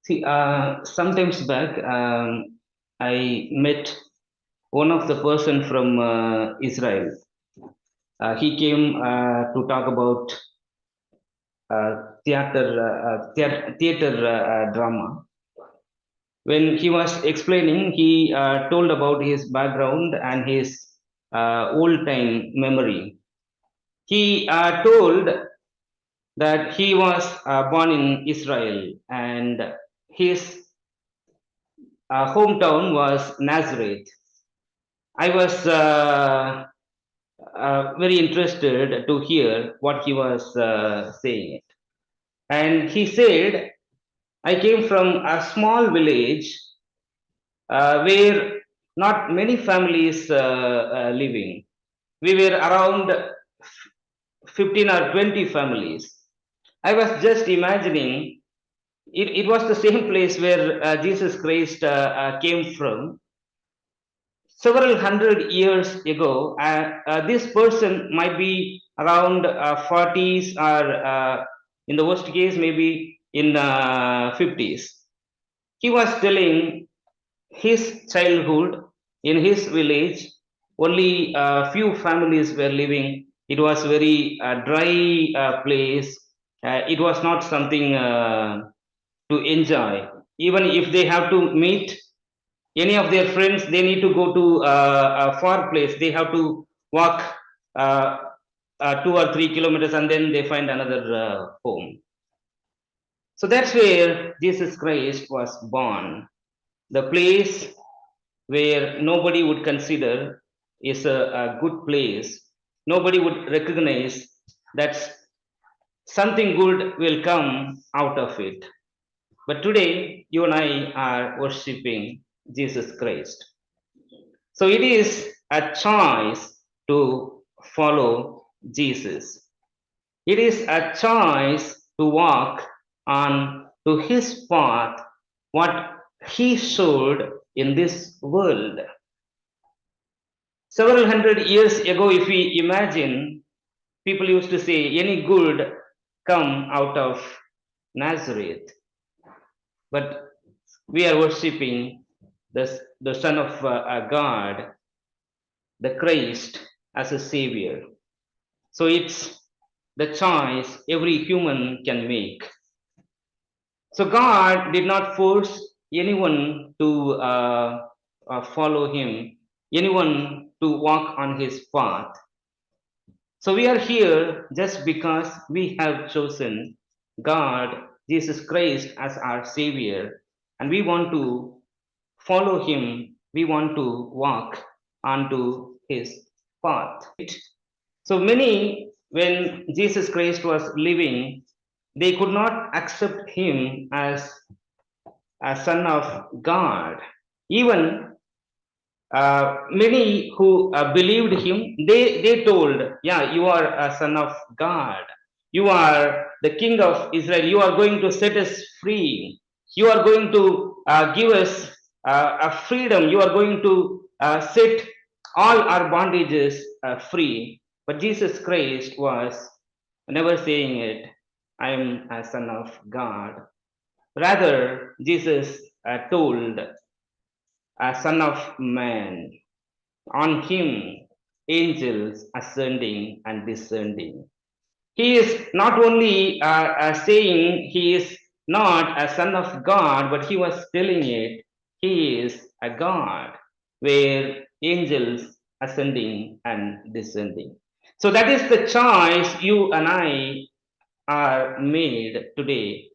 See, sometimes back, I met one of the person from Israel. He came to talk about theater drama. When he was explaining, he told about his background and his old time memory. He told that he was born in Israel and his hometown was Nazareth. I was very interested to hear what he was saying. And he said, I came from a small village where not many families living. We were around 15 or 20 families. I was just imagining it was the same place where Jesus Christ came from. Several hundred years ago, this person might be around 40s or in the worst case, maybe in 50s. He was telling his childhood in his village, only a few families were living. It was very dry place. It was not something to enjoy. Even if they have to meet any of their friends, they need to go to a far place. They have to walk 2 or 3 kilometers and then they find another home. So that's where Jesus Christ was born. The place where nobody would consider is a good place. Nobody would recognize that something good will come out of it. But today, you and I are worshiping Jesus Christ. So it is a choice to follow Jesus. It is a choice to walk on to his path, what he showed in this world. Several hundred years ago, if we imagine, people used to say, any good come out of Nazareth. But we are worshipping the Son of God, the Christ, as a Savior. So it's the choice every human can make. So God did not force anyone to follow Him, anyone to walk on His path. So we are here just because we have chosen God, Jesus Christ, as our Savior, and we want to follow Him, we want to walk onto His path. So many, when Jesus Christ was living, they could not accept Him as a Son of God. Even many who believed him, they told, yeah, you are a son of God. You are the king of Israel. You are going to set us free. You are going to give us a freedom. You are going to set all our bondages free. But Jesus Christ was never saying it, I am a son of God. Rather, Jesus told, a son of man. On him, angels ascending and descending. He is not only saying he is not a son of God, but he was telling it, he is a God, where angels ascending and descending. So that is the choice you and I are made today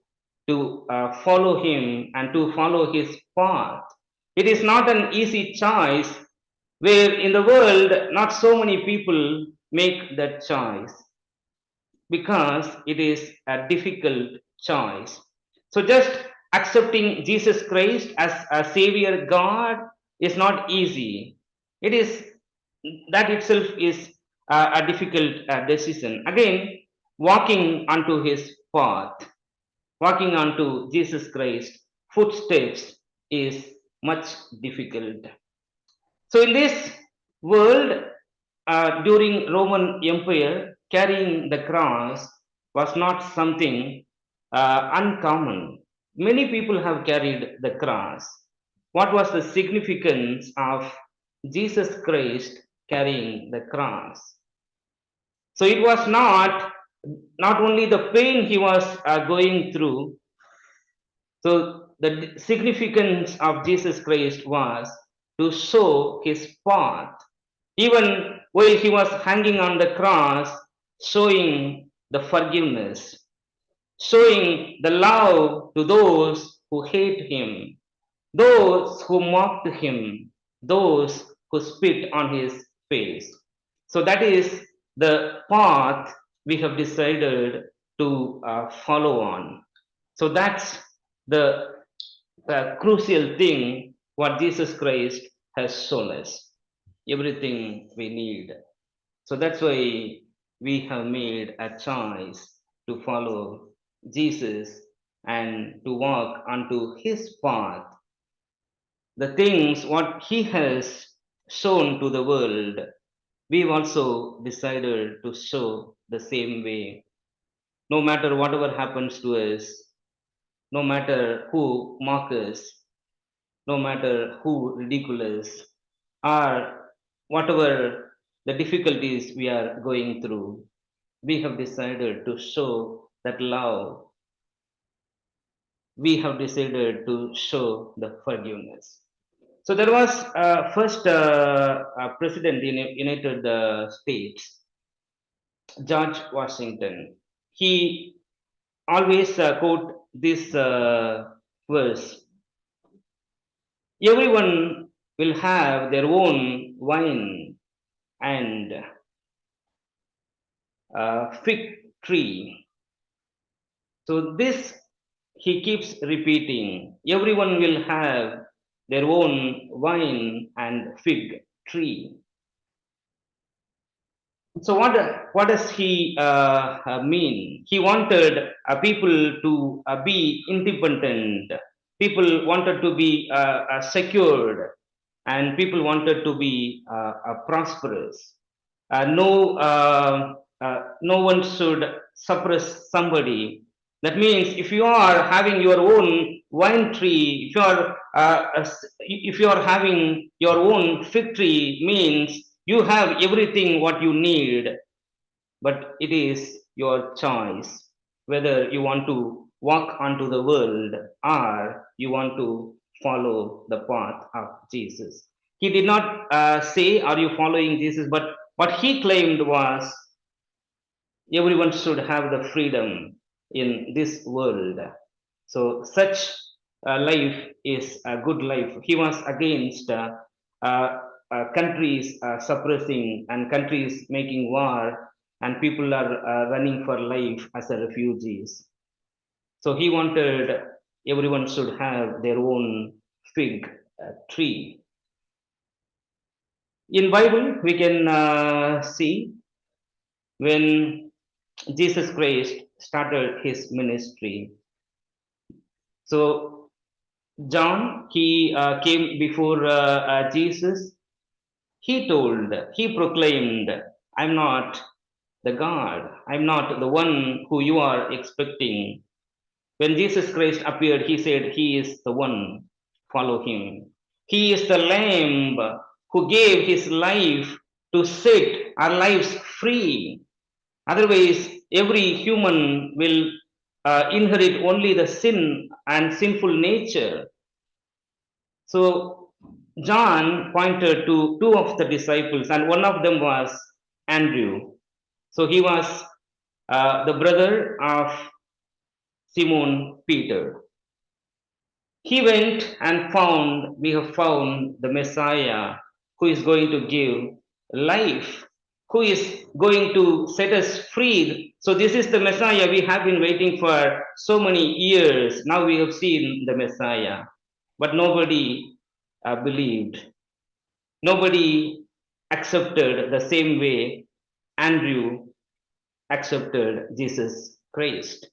to follow him and to follow his path. It is not an easy choice where in the world not so many people make that choice because it is a difficult choice. So just accepting Jesus Christ as a savior God is not easy. It is that itself is a difficult decision. Again, walking onto his path, walking onto Jesus Christ footsteps is much difficult. So in this world, during Roman Empire, carrying the cross was not something uncommon. many people have carried the cross. What was the significance of Jesus Christ carrying the cross? So it was not only the pain he was going through. So the significance of Jesus Christ was to show his path. Even while he was hanging on the cross, showing the forgiveness, showing the love to those who hate him, those who mocked him, those who spit on his face. So that is the path we have decided to follow on. So that's the crucial thing what Jesus Christ has shown us. Everything we need. So that's why we have made a choice to follow Jesus and to walk onto his path. The things what he has shown to the world, we've also decided to show the same way. No matter whatever happens to us, no matter who mock us, no matter who ridicule us, or whatever the difficulties we are going through, we have decided to show that love. We have decided to show the forgiveness. So there was first president in United States, George Washington. He always quote this verse: "Everyone will have their own wine and fig tree." So this he keeps repeating. Everyone will have their own wine and fig tree. So what does he mean? He wanted people to be independent. People wanted to be secured, and people wanted to be prosperous. No one should suppress somebody. That means if you are having your own wine tree, if you are having your own fig tree, means you have everything what you need, but it is your choice whether you want to walk onto the world or you want to follow the path of Jesus. He did not say, "Are you following Jesus?" But what he claimed was everyone should have the freedom in this world. So, such life is a good life. He was against countries suppressing and countries making war, and people are running for life as a refugees. So, he wanted everyone should have their own fig tree. In Bible, we can see when Jesus Christ started his ministry. So John, he came before Jesus. He proclaimed, "I'm not the God. I'm not the one who you are expecting." When Jesus Christ appeared, he said, "He is the one. Follow him. He is the Lamb who gave his life to set our lives free. Otherwise, every human will inherit only the sin and sinful nature." So, John pointed to two of the disciples, and one of them was Andrew. So, he was the brother of Simon Peter. He went and we have found the Messiah who is going to give life, who is going to set us free. So, this is the Messiah we have been waiting for so many years. Now we have seen the Messiah, but nobody believed. Nobody accepted the same way Andrew accepted Jesus Christ.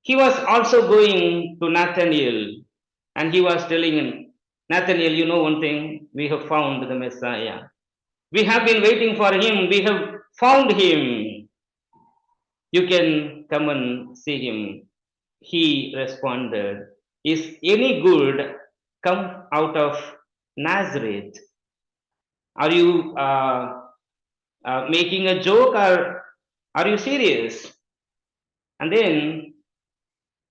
He was also going to Nathanael, and he was telling him, "Nathanael, you know one thing, we have found the Messiah. We have been waiting for him, we have found him. You can come and see him." He responded, is any good come out of Nazareth? Are you making a joke or are you serious? And then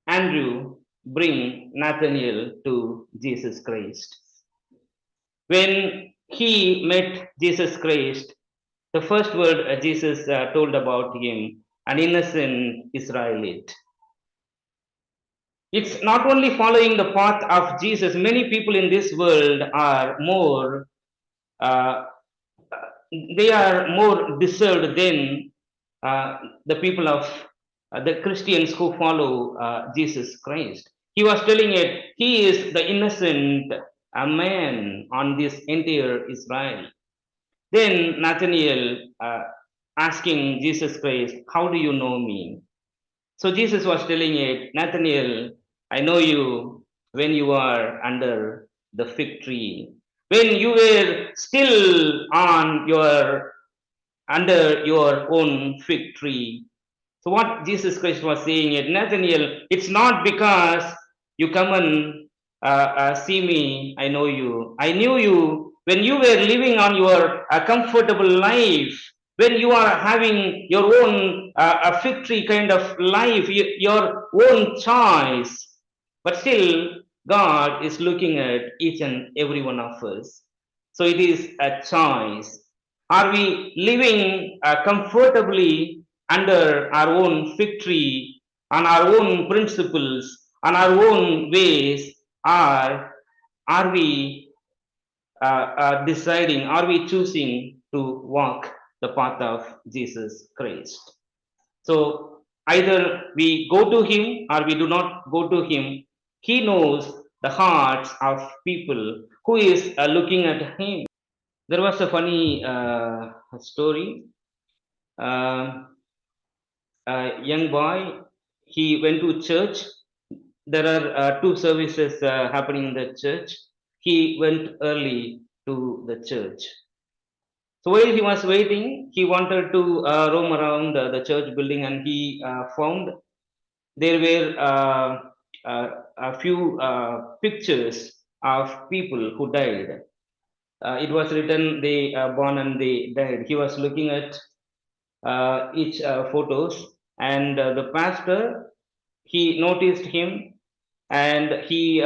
Andrew bring Nathanael to Jesus Christ. When he met Jesus Christ, the first word Jesus told about him, an innocent Israelite. It's not only following the path of Jesus. Many people in this world are more, uh, they are more deserved than the people of the Christians who follow Jesus Christ. He was telling it, he is the innocent man on this entire Israel. Then Nathanael asking Jesus Christ, how do you know me? So Jesus was telling it, Nathanael, I know you when you are under the fig tree. When you were still on your under your own fig tree. So what Jesus Christ was saying it, Nathanael, it's not because you come and see me, I know you. I knew you when you were living on your comfortable life, when you are having your own a fig tree kind of life, your own choice. But still, God is looking at each and every one of us. So it is a choice. Are we living comfortably under our own fig tree, on our own principles, on our own ways, or are we deciding, are we choosing to walk the path of Jesus Christ? So either we go to Him or we do not go to Him. He knows the hearts of people who is looking at Him. There was a funny story. Uh, a young boy, he went to church. There are two services happening in the church. He went early to the church. So while he was waiting, he wanted to roam around the church building, and he found there were a few pictures of people who died. It was written they born and they died. He was looking at each photos, and the pastor, he noticed him, and he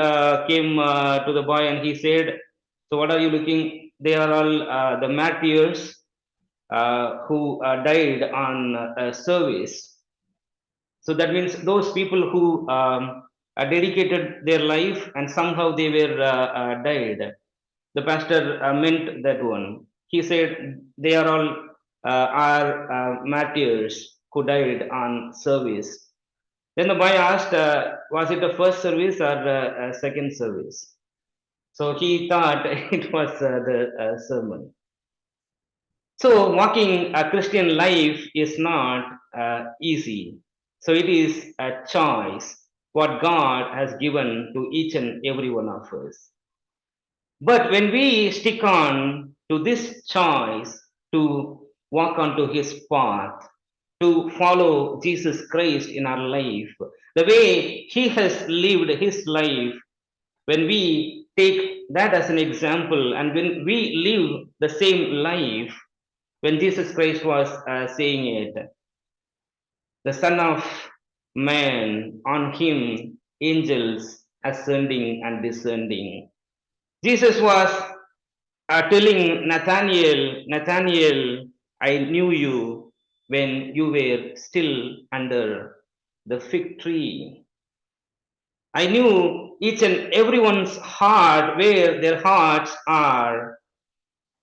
came to the boy and he said, so what are you looking? They are all the martyrs who died on service. So that means those people who dedicated their life and somehow they were died. The pastor meant that one. He said they are all martyrs who died on service. Then the boy asked, was it the first service or second service? So he thought it was the sermon. So walking a Christian life is not easy. So it is a choice what God has given to each and every one of us. But when we stick on to this choice to walk onto his path, to follow Jesus Christ in our life, the way he has lived his life, when we take that as an example and when we live the same life, when Jesus Christ was saying it, the Son of Man, on him angels ascending and descending. Jesus was telling Nathanael, Nathanael, I knew you when you were still under the fig tree. I knew each and everyone's heart, where their hearts are,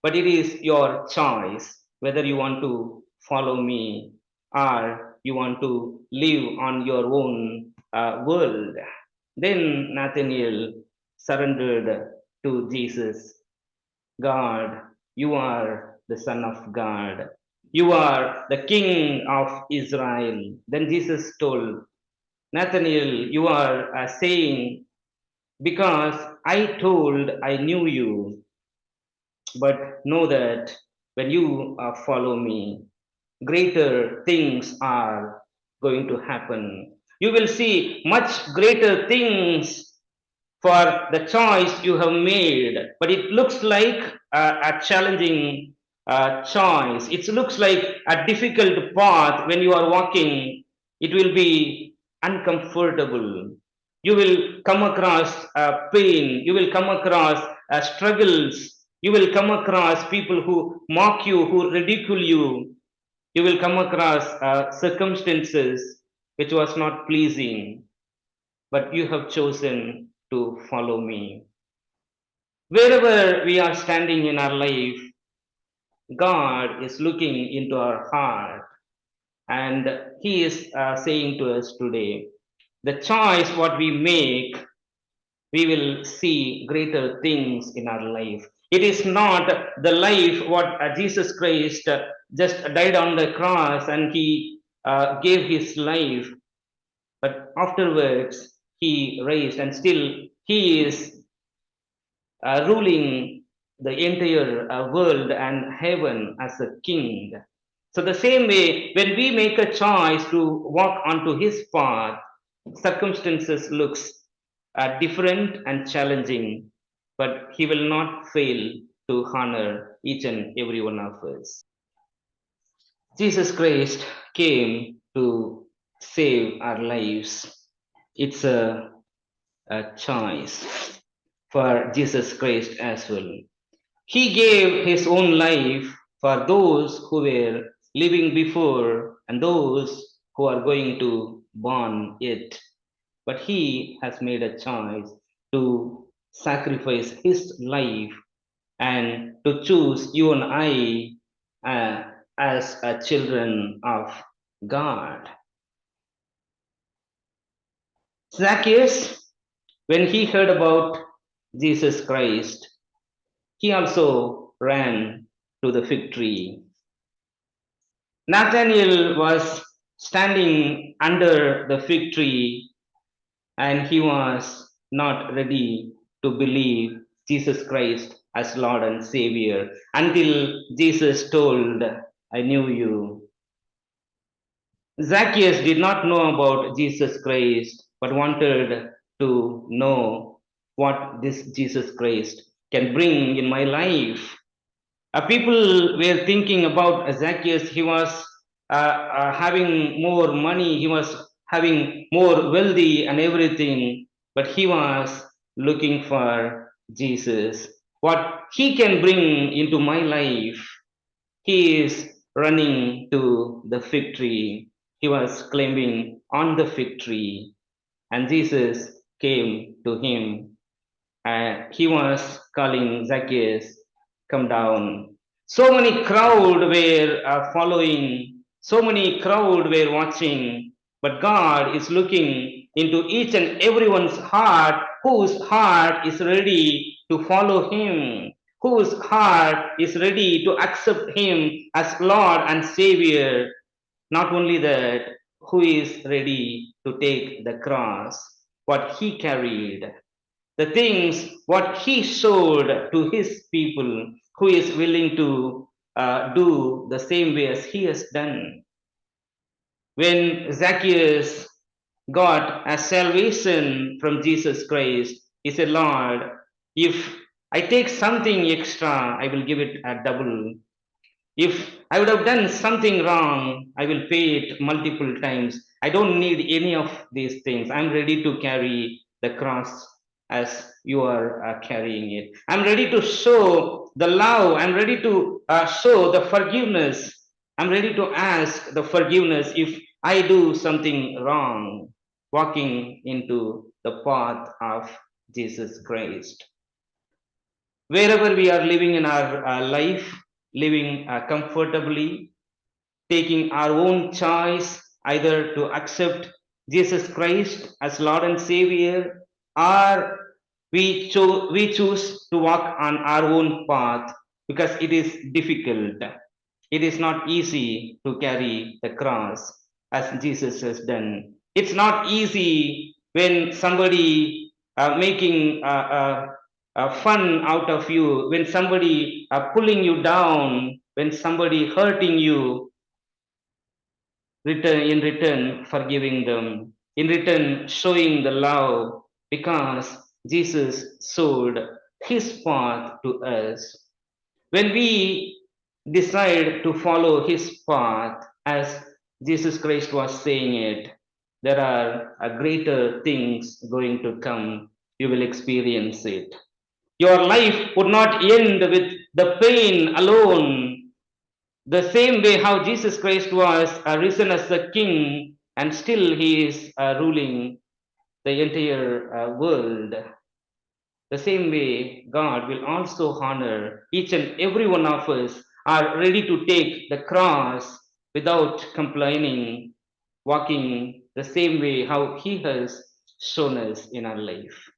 but it is your choice whether you want to follow me or you want to live on your own world. Then Nathanael surrendered to Jesus. God, you are the Son of God. You are the King of Israel. Then Jesus told Nathanael, you are saying, because I told I knew you, but know that when you follow me, greater things are going to happen. You will see much greater things for the choice you have made. But it looks like a challenging choice. It looks like a difficult path when you are walking. It will be uncomfortable. You will come across pain. You will come across struggles. You will come across people who mock you, who ridicule you. You will come across circumstances which was not pleasing, but you have chosen to follow me. Wherever we are standing in our life, God is looking into our heart and He is saying to us today, the choice what we make, we will see greater things in our life. It is not the life what Jesus Christ just died on the cross and He gave His life, but afterwards He raised and still He is ruling the entire world and heaven as a king. So the same way, when we make a choice to walk onto his path, circumstances looks different and challenging, but he will not fail to honor each and every one of us. Jesus Christ came to save our lives. It's a choice for Jesus Christ as well. He gave his own life for those who were living before and those who are going to born yet. But he has made a choice to sacrifice his life and to choose you and I as children of God. Zacchaeus, when he heard about Jesus Christ, he also ran to the fig tree. Nathanael was standing under the fig tree and he was not ready to believe Jesus Christ as Lord and Savior until Jesus told, I knew you. Zacchaeus did not know about Jesus Christ but wanted to know what this Jesus Christ can bring in my life. People were thinking about Zacchaeus. He was having more money, he was having more wealthy and everything, but he was looking for Jesus. What he can bring into my life, he is running to the fig tree. He was climbing on the fig tree, and Jesus came to him he was calling Zacchaeus, come down. So many crowd were following, so many crowd were watching, but God is looking into each and everyone's heart, whose heart is ready to follow Him, whose heart is ready to accept Him as Lord and Savior. Not only that, who is ready to take the cross, what He carried, the things what he showed to his people, who is willing to do the same way as he has done. When Zacchaeus got a salvation from Jesus Christ, he said, Lord, if I take something extra, I will give it a double. If I would have done something wrong, I will pay it multiple times. I don't need any of these things. I'm ready to carry the cross as you are carrying it. I'm ready to show the love. I'm ready to show the forgiveness. I'm ready to ask the forgiveness if I do something wrong, walking into the path of Jesus Christ. Wherever we are living in our life, living comfortably, taking our own choice either to accept Jesus Christ as Lord and Savior, or we choose to walk on our own path because it is difficult. It is not easy to carry the cross as Jesus has done. It's not easy when somebody making fun out of you, when somebody pulling you down, when somebody hurting you, in return forgiving them. in return showing the love because Jesus showed his path to us. When we decide to follow his path, as Jesus Christ was saying it, there are greater things going to come. You will experience it. Your life would not end with the pain alone. The same way how Jesus Christ was risen as the king and still he is ruling the entire world. The same way, God will also honor each and every one of us are ready to take the cross without complaining, walking the same way how He has shown us in our life.